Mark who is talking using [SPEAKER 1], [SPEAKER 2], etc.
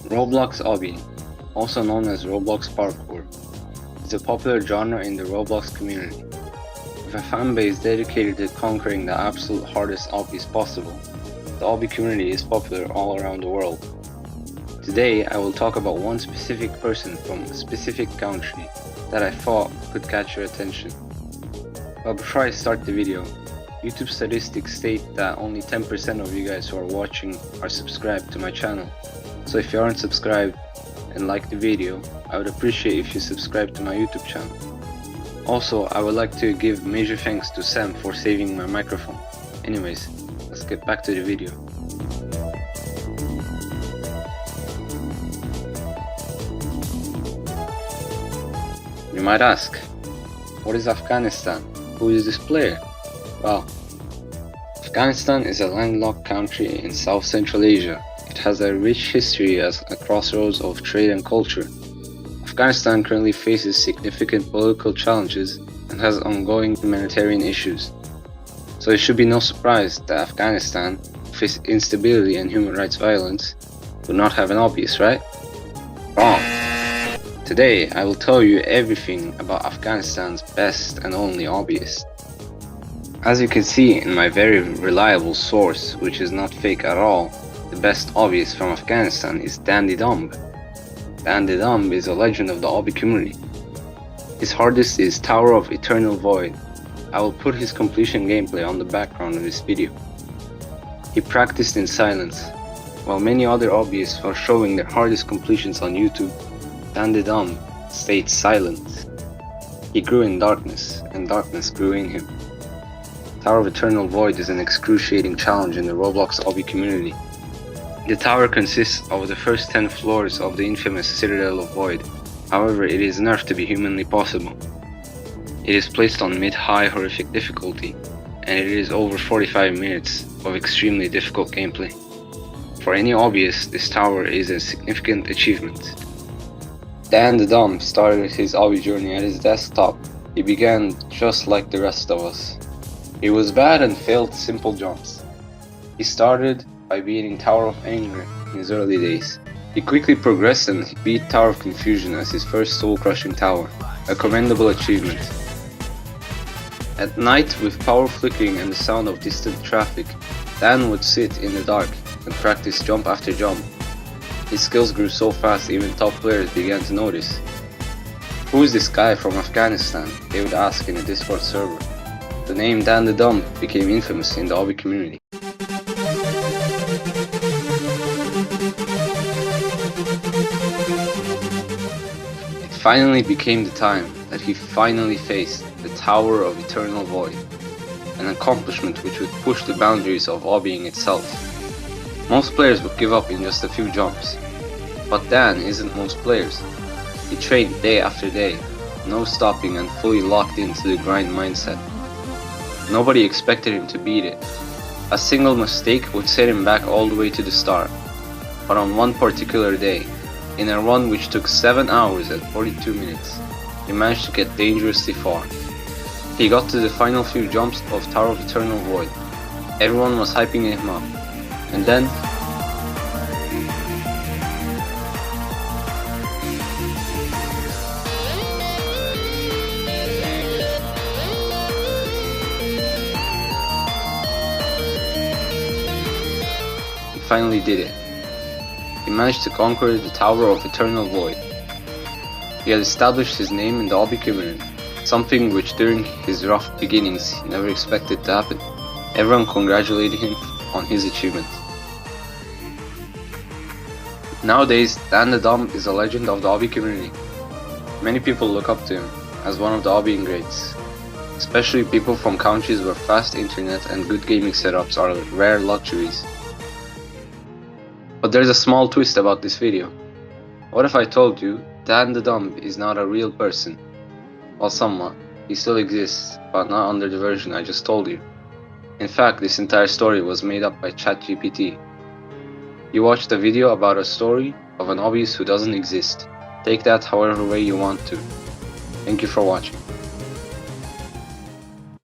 [SPEAKER 1] Roblox Obby, also known as Roblox parkour, is a popular genre in the Roblox community. With a fanbase dedicated to conquering the absolute hardest obbies possible, the obby community is popular all around the world. Today I will talk about one specific person from a specific country that I thought could catch your attention. But before I start the video, YouTube statistics state that only 10% of you guys who are watching are subscribed to my channel. So if you aren't subscribed and like the video, I would appreciate if you subscribe to my YouTube channel. Also, I would like to give major thanks to Sam for saving my microphone. Anyways, let's get back to the video. You might ask, what is Afghanistan? Who is this player? Well, Afghanistan is a landlocked country in South Central Asia. It has a rich history as a crossroads of trade and culture. Afghanistan currently faces significant political challenges and has ongoing humanitarian issues. So it should be no surprise that Afghanistan, with instability and human rights violence, would not have an obbies, right? Wrong. Today I will tell you everything about Afghanistan's best and only obbiest. As you can see in my very reliable source, which is not fake at all, the best obbiest from Afghanistan is Dandy Dumb. Dandy Dumb is a legend of the obby community. His hardest is Tower of Eternal Void. I will put his completion gameplay on the background of this video. He practiced in silence. While many other obbyists are showing their hardest completions on YouTube, Dandy Dumb stayed silent. He grew in darkness, and darkness grew in him. Tower of Eternal Void is an excruciating challenge in the Roblox obby community. The tower consists of the first 10 floors of the infamous Citadel of Void. However, it is nerfed to be humanly possible. It is placed on mid-high horrific difficulty, and it is over 45 minutes of extremely difficult gameplay. For any obbiest, this tower is a significant achievement. Dan the Dumb started his obby journey at his desktop. He began just like the rest of us. He was bad and failed simple jumps. He started by beating Tower of Anger in his early days. He quickly progressed and beat Tower of Confusion as his first soul-crushing tower, a commendable achievement. At night, with power flickering and the sound of distant traffic, Dan would sit in the dark and practice jump after jump. His skills grew so fast even top players began to notice. Who is this guy from Afghanistan? They would ask in a Discord server. The name Dan the Dumb became infamous in the obby community. It finally became the time that he finally faced the Tower of Eternal Void, an accomplishment which would push the boundaries of obbying itself. Most players would give up in just a few jumps, but Dan isn't most players. He trained day after day, no stopping and fully locked into the grind mindset. Nobody expected him to beat it. A single mistake would set him back all the way to the start. But on one particular day, in a run which took 7 hours and 42 minutes, he managed to get dangerously far. He got to the final few jumps of Tower of Eternal Void. Everyone was hyping him up. And then, he finally did it. He managed to conquer the Tower of Eternal Void. He had established his name in the obby community, something which during his rough beginnings he never expected to happen. Everyone congratulated him on his achievement. Nowadays, Dan the Dumb is a legend of the obby community. Many people look up to him as one of the obbying greats, especially people from countries where fast internet and good gaming setups are rare luxuries. But there's a small twist about this video. What if I told you Dan the Dumb is not a real person? Well, somewhat. He still exists, but not under the version I just told you. In fact, this entire story was made up by ChatGPT. You watched a video about a story of an obbies who doesn't exist. Take that however way you want to. Thank you for watching.